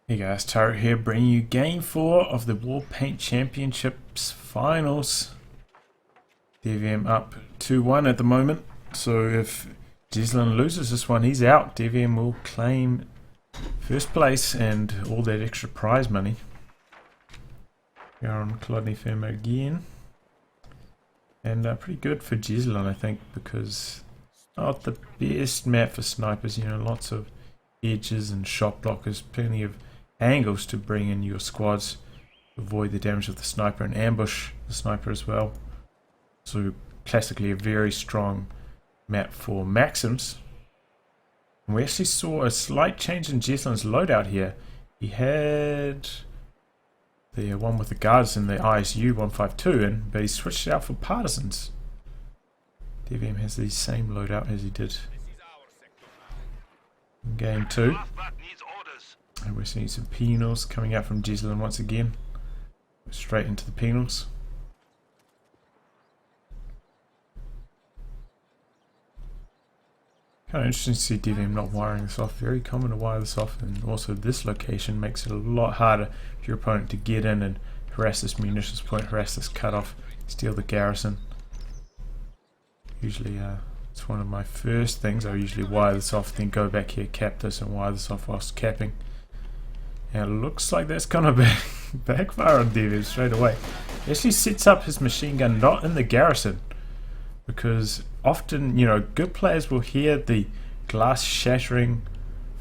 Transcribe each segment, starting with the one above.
Hey guys, Turret here, bringing you Game 4 of the War Paint Championships Finals. DevM up 2-1 at the moment, so if Jesulin loses this one, he's out. DevM will claim first place and all that extra prize money. We are on Clodney Firma again. And pretty good for Jesulin, I think, because not the best map for snipers, lots of edges and shot blockers, plenty of angles to bring in your squads, avoid the damage of the sniper and ambush the sniper as well. So classically a very strong map for Maxims. And we actually saw a slight change in Jesulin's loadout here. He had the one with the guards in the ISU 152 but he switched it out for partisans. DevM has the same loadout as he did in game 2. And we're seeing some penals coming out from Jesulin once again. Straight into the penals. Kind of interesting to see DevM not wiring this off. Very common to wire this off, and also this location makes it a lot harder for your opponent to get in and harass this munitions point, harass this cutoff, steal the garrison. Usually it's one of my first things. I usually wire this off, then go back here, cap this and wire this off whilst capping. And it looks like that's gonna backfire on DevM straight away. He actually sets up his machine gun not in the garrison, because often, good players will hear the glass shattering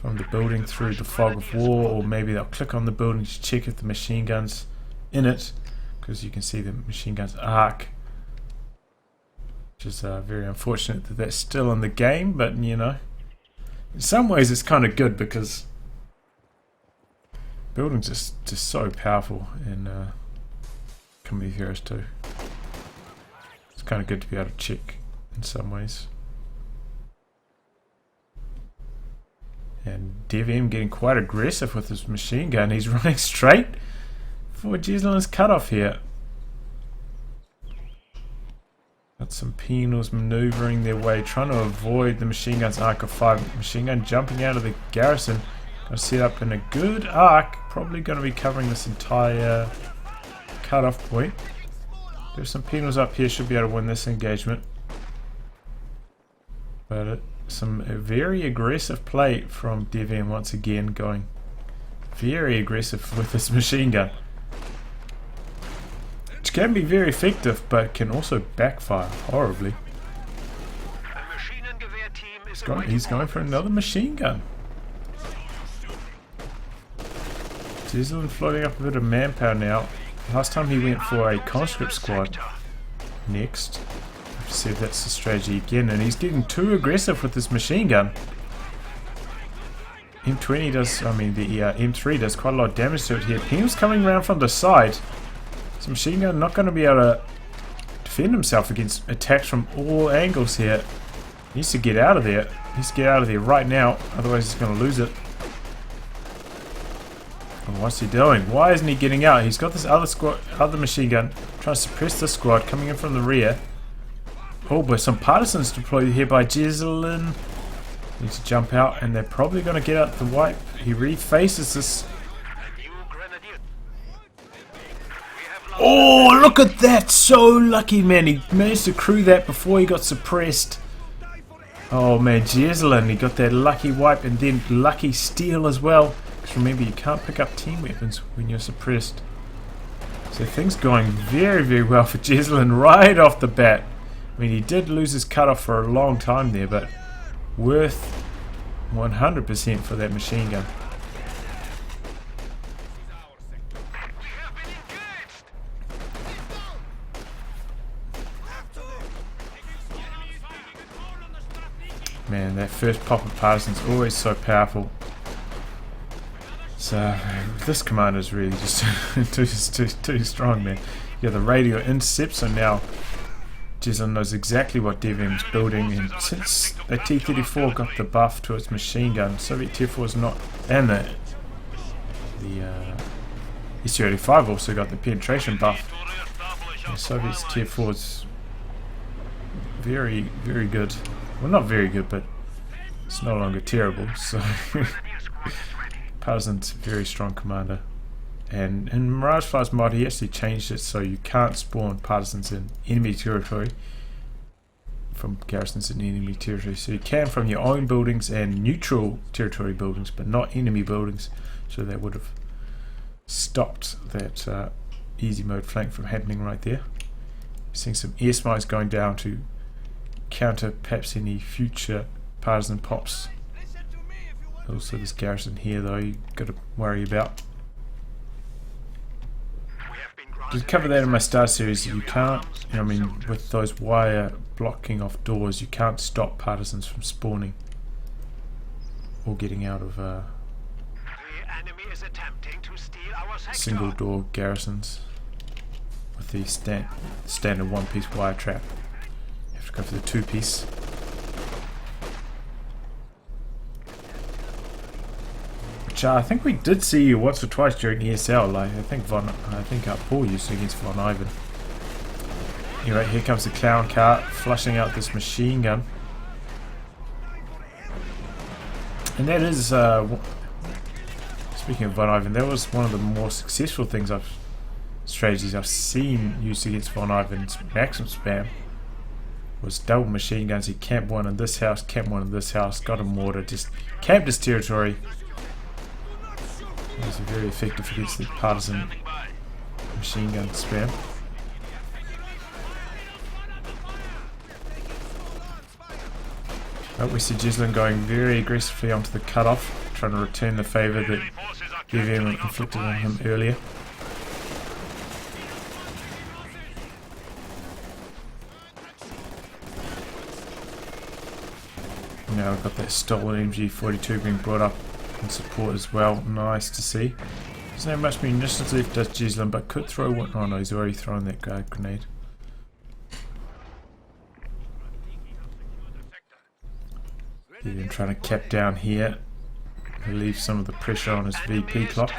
from the building through the fog of war, or maybe they'll click on the building to check if the machine gun's in it, because you can see the machine gun's arc, which is very unfortunate that that's still in the game. But in some ways it's kind of good, because buildings are just so powerful in Company of Heroes 2. It's kind of good to be able to check in some ways. And DevM getting quite aggressive with his machine gun. He's running straight for Jesulin's cutoff here. Got some penals maneuvering their way, trying to avoid the machine gun's arc of 5. Machine gun jumping out of the garrison. Going to set up in a good arc. Probably going to be covering this entire cutoff point. There's some penals up here, should be able to win this engagement. But some very aggressive play from DevM once again, going very aggressive with this machine gun, which can be very effective but can also backfire horribly. He's going for another machine gun. Jesulin floating up a bit of manpower now. Last time he went for a conscript squad. Next, have to see if that's the strategy again, and he's getting too aggressive with this machine gun. M3 does quite a lot of damage to it here. Penal's coming around from the side. This machine gun not going to be able to defend himself against attacks from all angles here. He needs to get out of there. He needs to get out of there right now, otherwise he's going to lose it. What's he doing? Why isn't he getting out? He's got this other machine gun trying to suppress this squad coming in from the rear. Oh, but some partisans deployed here by Jesulin. Needs to jump out, and they're probably going to get out the wipe. He refaces this. Oh, look at that! So lucky, man. He managed to crew that before he got suppressed. Oh man, Jesulin, he got that lucky wipe and then lucky steal as well. Remember, you can't pick up team weapons when you're suppressed. So things going very, very well for Jesulin right off the bat. I mean, he did lose his cutoff for a long time there, but worth 100% for that machine gun. Man, that first pop of partisans is always so powerful. So this commander is really just too strong, man. Yeah, the radio intercept, so now Jesulin knows exactly what DevM's building, and since the T-34 got the buff to its machine gun, Soviet Tier-4 is not, and the SU-85 also got the penetration buff. And Soviet Tier-4 is very, very good. Well, not very good, but it's no longer terrible, so Partisan's a very strong commander. And in Mirage Fly's mod, he actually changed it so you can't spawn partisans in enemy territory from garrisons in enemy territory. So you can from your own buildings and neutral territory buildings, but not enemy buildings. So that would have stopped that easy mode flank from happening right there. Seeing some air spies going down to counter perhaps any future partisan pops. Also this garrison here though you got to worry about. To cover that in my Star series, you can't, I mean, with those wire blocking off doors, you can't stop partisans from spawning or getting out of single door garrisons with the standard one-piece wire trap. You have to go for the two-piece. Which I think we did see once or twice during ESL. Like I think Paul used it against Von Ivan. Anyway, here comes the clown car flushing out this machine gun, and that is speaking of Von Ivan, that was one of the more successful strategies I've seen used against Von Ivan's maximum spam. Was double machine guns. He camped one in this house, camped one in this house, got a mortar, just camped his territory. It was very effective against the partisan machine gun spam. But we see Jesulin going very aggressively onto the cutoff, trying to return the favour that DevM inflicted on him earlier. Now we've got that stolen MG42 being brought up in support as well. Nice to see. Doesn't have much munitions left, does Jesulin, but could throw one. Oh no, he's already thrown that guard grenade. DevM trying to cap down here, relieve some of the pressure on his VP clock.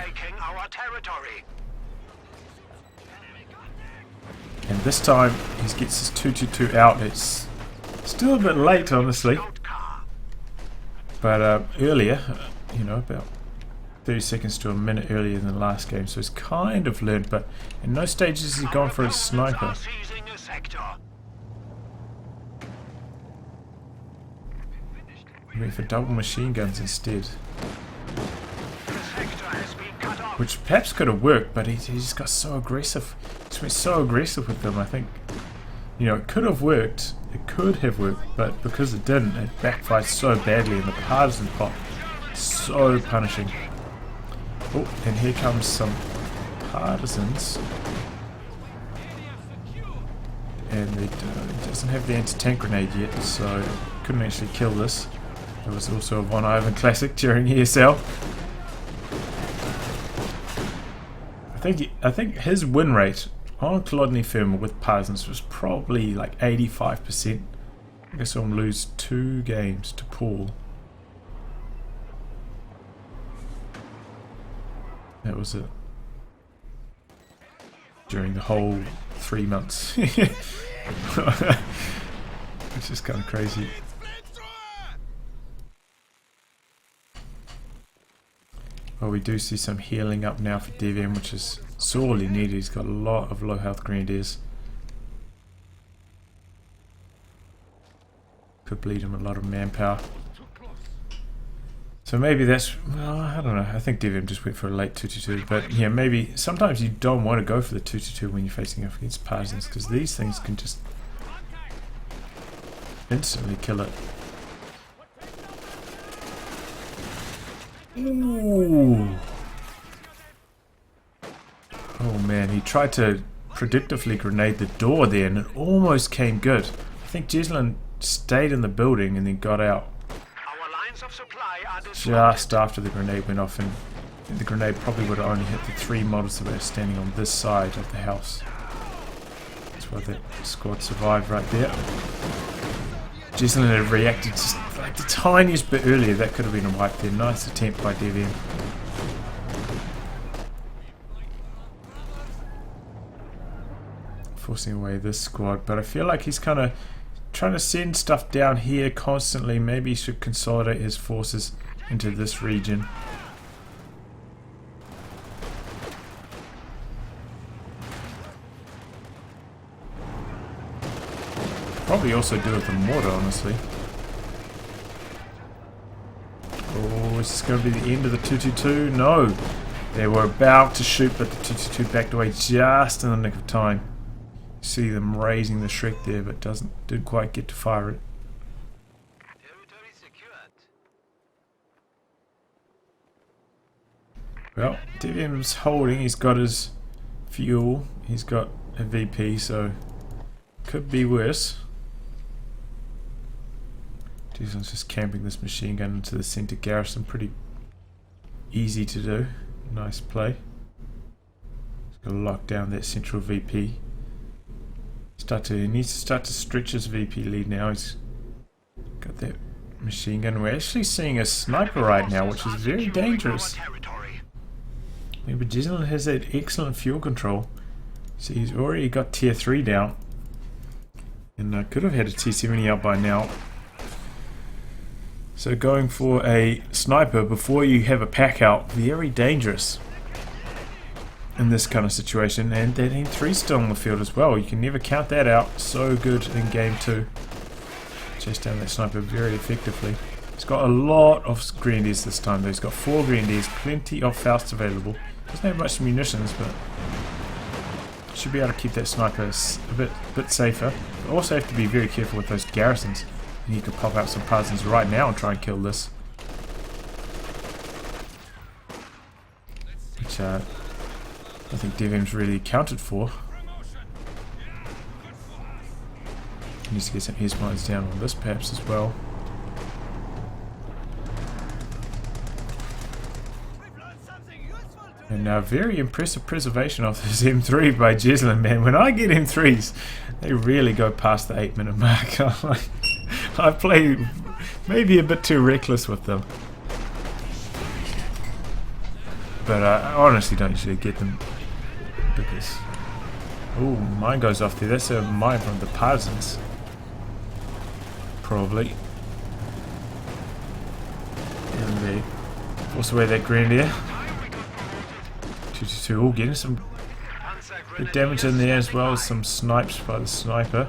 And this time he gets his 222 out. It's still a bit late, honestly, but earlier, you know, about 30 seconds to a minute earlier than the last game, so he's kind of learned, but in no stages has he gone for his sniper. He went for double machine guns instead, which perhaps could have worked, but he just got so aggressive. He just went so aggressive with them. I think, you know, it could have worked, but because it didn't, it backfired so badly, and the partisan pop so punishing. Oh, and here comes some partisans, and it doesn't have the anti-tank grenade yet, so couldn't actually kill this. It was also a Von Ivan classic during ESL. I think his win rate on Kolodny Firma with partisans was probably like 85%. I guess I'll lose 2 games to Paul. That was it. During the whole 3 months. Which is kind of crazy. Well, we do see some healing up now for DevM, which is sorely needed. He's got a lot of low health grenadiers. Could bleed him a lot of manpower. So maybe that's, well, I don't know. I think DevM just went for a late 222. But yeah, maybe sometimes you don't want to go for the 222 when you're facing off against partisans, because these things can just instantly kill it. Ooh. Oh man, he tried to predictively grenade the door there and it almost came good. I think Jesulin stayed in the building and then got out just after the grenade went off, and the grenade probably would have only hit the 3 models that were standing on this side of the house. That's why the squad survived right there. Jesulin had reacted just like the tiniest bit earlier. That could have been a wipe there. Nice attempt by DevM. Forcing away this squad, but I feel like he's kind of trying to send stuff down here constantly. Maybe he should consolidate his forces into this region. Probably also do with the mortar, honestly. Oh, is this going to be the end of the 222? No! They were about to shoot, but the 222 backed away just in the nick of time. See them raising the Shrek there, but didn't quite get to fire it. Territory secured. Well, DevM's holding. He's got his fuel. He's got a VP, so could be worse. Jesulin's just camping this machine gun into the center garrison. Pretty easy to do. Nice play. He's got to lock down that central VP. He needs to start to stretch his VP lead now. He's got that machine gun. We're actually seeing a sniper right now, which is very dangerous. Yeah, but Jesulin has that excellent fuel control. So he's already got tier 3 down. And could have had a T70 out by now. So going for a sniper before you have a pack out, very dangerous in this kind of situation. And that M3 still on the field as well. You can never count that out. So good in game 2. Chase down that sniper very effectively. He's got a lot of grenadiers this time though. He's got 4 grenadiers, plenty of Faust available. Doesn't have much munitions, but should be able to keep that sniper a bit safer. But also have to be very careful with those garrisons. You need to pop out some partisans right now and try and kill this. Which I think DevM's really accounted for. He needs to get some S-mines down on this perhaps as well. And now very impressive preservation of this M3 by Jesulin, man. When I get M3s, they really go past the 8-minute mark. I play maybe a bit too reckless with them. But I honestly don't usually get them because... Oh, mine goes off there. That's a mine from the partisans. Probably. And they force away that grenadier. 222, oh, getting some good damage in there as well as some snipes by the sniper.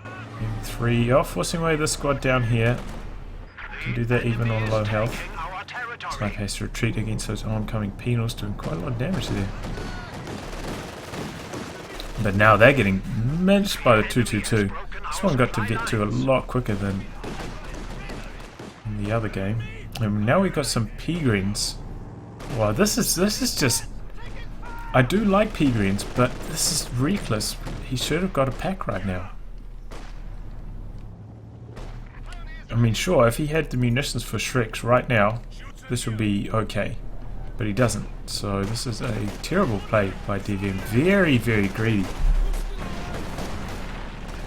M3, oh, forcing away this squad down here. Can do that even on low health. Sniper has to retreat against those oncoming penals, doing quite a lot of damage there. But now they're getting minced by the 222. This one got to get to a lot quicker than in the other game. And now we've got some P-Greens. Wow, this is just... I do like P-Greens, but this is reckless. He should have got a pack right now. I mean, sure, if he had the munitions for Shreks right now, this would be okay. But he doesn't. So this is a terrible play by DevM. Very, very greedy.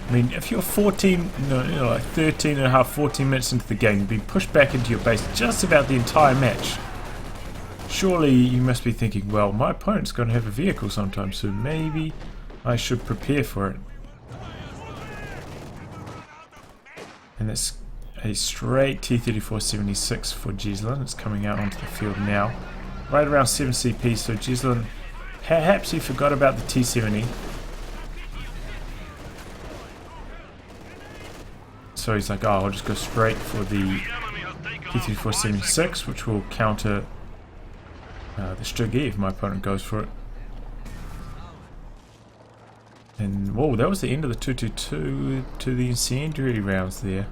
I mean, if you're 13 and a half, 14 minutes into the game, you've been pushed back into your base just about the entire match. Surely you must be thinking, well, my opponent's going to have a vehicle sometime soon. Maybe I should prepare for it. And it's a straight T-34-76 for Jesulin. It's coming out onto the field now. Right around 7 CP, so Jesulin, perhaps he forgot about the T-70. So he's like, oh, I'll just go straight for the T-34-76, which will counter the Striggy if my opponent goes for it. And whoa, that was the end of the 222 to the incendiary rounds there.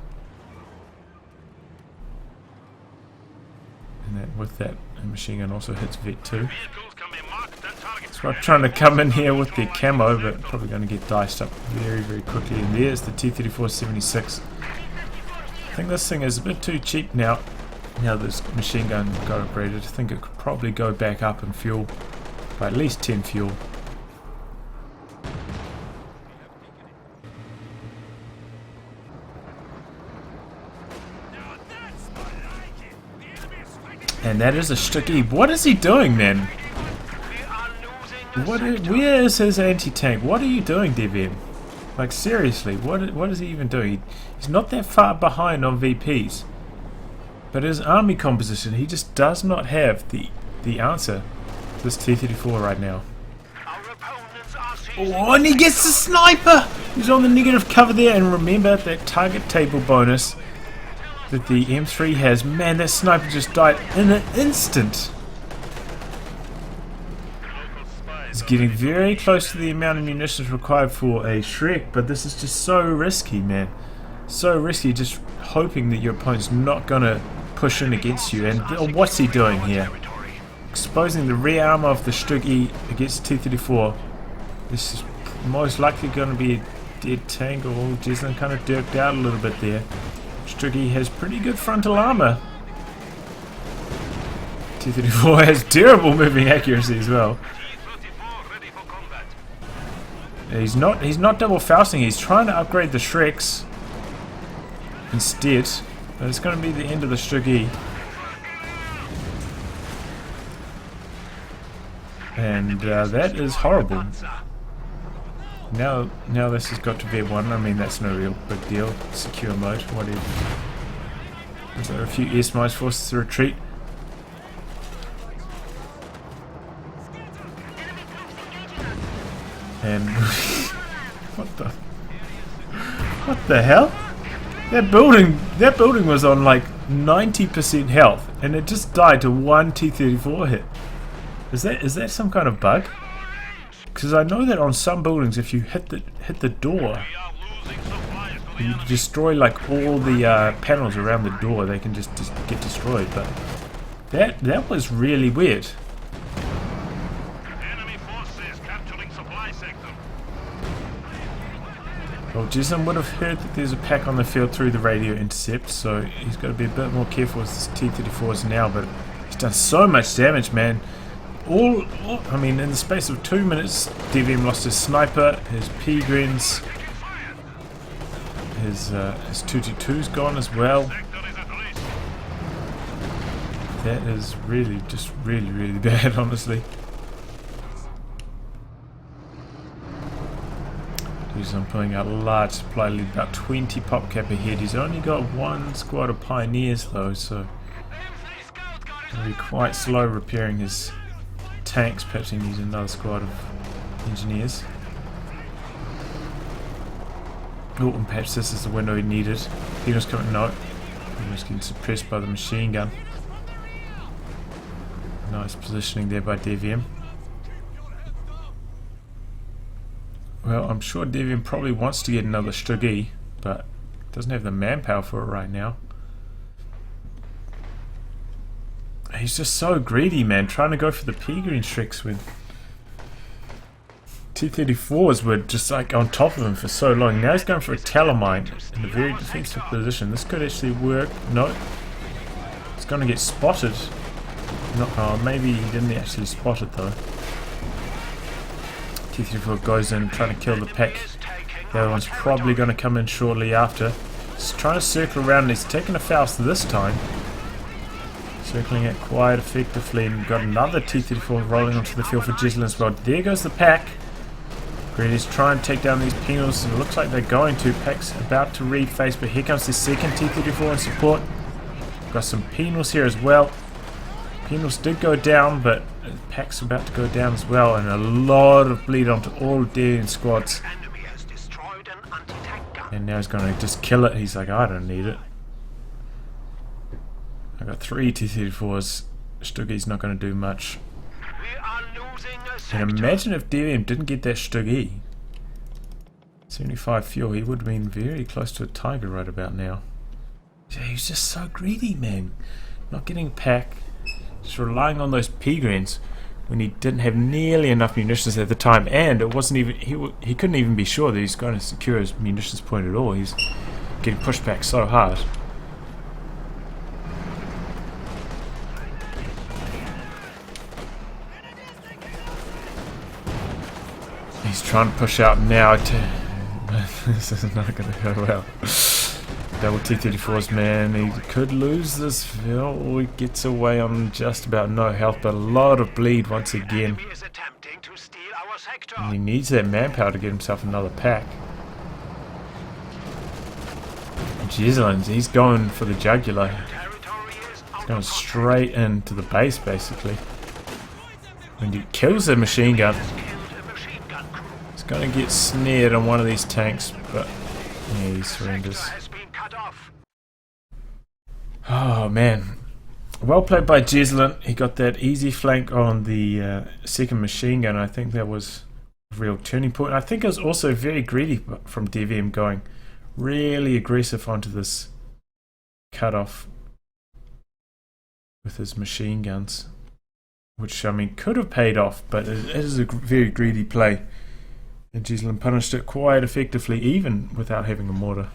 And that, with that, the machine gun also hits Vet 2. So I'm trying to come in here with the camo, but probably going to get diced up very, very quickly. And there's the T-34-76. I think this thing is a bit too cheap now. Now this machine gun got upgraded, I think it could probably go back up in fuel by at least 10 fuel. And that is a sticky. What is he doing then? Where is his anti-tank? What are you doing, DevM? Like seriously, what is he even doing? He's not that far behind on VPs. But his army composition, he just does not have the answer to this T-34 right now. Oh, and he gets the sniper! He's on the negative cover there, and remember that target table bonus that the M3 has. Man, that sniper just died in an instant. He's getting very close to the amount of munitions required for a Shrek, but this is just so risky, man. So risky, just hoping that your opponent's not going to push in against you. And what's he doing here? Exposing the rear armor of the Stuggy against T-34. This is most likely going to be a dead tank. Oh, Jesulin kind of dirked out a little bit there. Stuggy has pretty good frontal armor. T-34 has terrible moving accuracy as well. He's not double fausting. He's trying to upgrade the Shreks instead. But it's going to be the end of the Stuggy. And that is horrible. Now this has got to be one. I mean, that's no real big deal. Secure mode, whatever. Is there a few air smites forced to retreat? And what the hell? That building was on like 90% health, and it just died to one T-34 hit. Is that some kind of bug? Because I know that on some buildings, if you hit the door, you destroy like all the panels around the door. They can just get destroyed. But that was really weird. Well, Jesulin would have heard that there's a pack on the field through the radio intercept, so he's got to be a bit more careful with his T-34s now. But he's done so much damage, man. I mean, in the space of 2 minutes, DevM lost his sniper, his P-Grens, his 222's gone as well. That is really, just really bad, honestly. I'm pulling out a large supply lead, about 20 PopCap ahead. He's only got one squad of Pioneers though, so he'll be quite slow repairing his tanks. Perhaps he needs another squad of engineers. Oh, and perhaps this is the window he needed. Peter's coming. No, he was getting suppressed by the machine gun. Nice positioning there by DevM. Well, I'm sure DevM probably wants to get another Stuggy, but doesn't have the manpower for it right now. He's just so greedy, man, trying to go for the P-Green Shreks when T-34s were just like on top of him for so long. Now he's going for a Talamine in a very defensive position. This could actually work. No. It's going to get spotted. No, oh, maybe he didn't actually spot it though. T-34 goes in trying to kill the pack. The other one's probably going to come in shortly after. He's trying to circle around and he's taking a Faust this time. Circling it quite effectively, and got another T-34 rolling onto the field for Jesulin as well. There goes the pack. Greedy's trying to take down these penals, and it looks like they're going to. Pack's about to reface, but here comes the second T-34 in support. Got some penals here as well. Penals did go down, but Pack's about to go down as well, and a lot of bleed onto all DevM squads. And now he's going to just kill it. He's like, I don't need it. I got 3 T-34s. Stuggy's not going to do much. And imagine if DevM didn't get that Stuggy. 75 fuel, he would have been very close to a Tiger right about now. Yeah, he's just so greedy, man. Not getting a pack. Just relying on those P-Grens when he didn't have nearly enough munitions at the time, and it wasn't even he couldn't even be sure that he's going to secure his munitions point at all. He's getting pushed back so hard. He's trying to push out now. This is not going to go well. Double T-34s, man. He could lose this. Oh, he gets away on just about no health, but a lot of bleed once again. And he needs that manpower to get himself another pack. Jesulin, he's going for the jugular. He's going straight into the base, basically. When he kills the machine gun, Gonna get snared on one of these tanks, but yeah, he surrenders. Oh man. Well played by Jesulin. He got that easy flank on the second machine gun. I think that was a real turning point. I think it was also very greedy from DevM, going really aggressive onto this cutoff with his machine guns, which I mean could have paid off, but it is a very greedy play, and Jesulin punished it quite effectively even without having a mortar.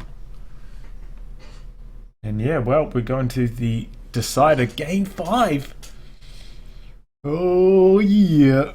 And yeah, well, we're going to the decider, game 5. Oh yeah.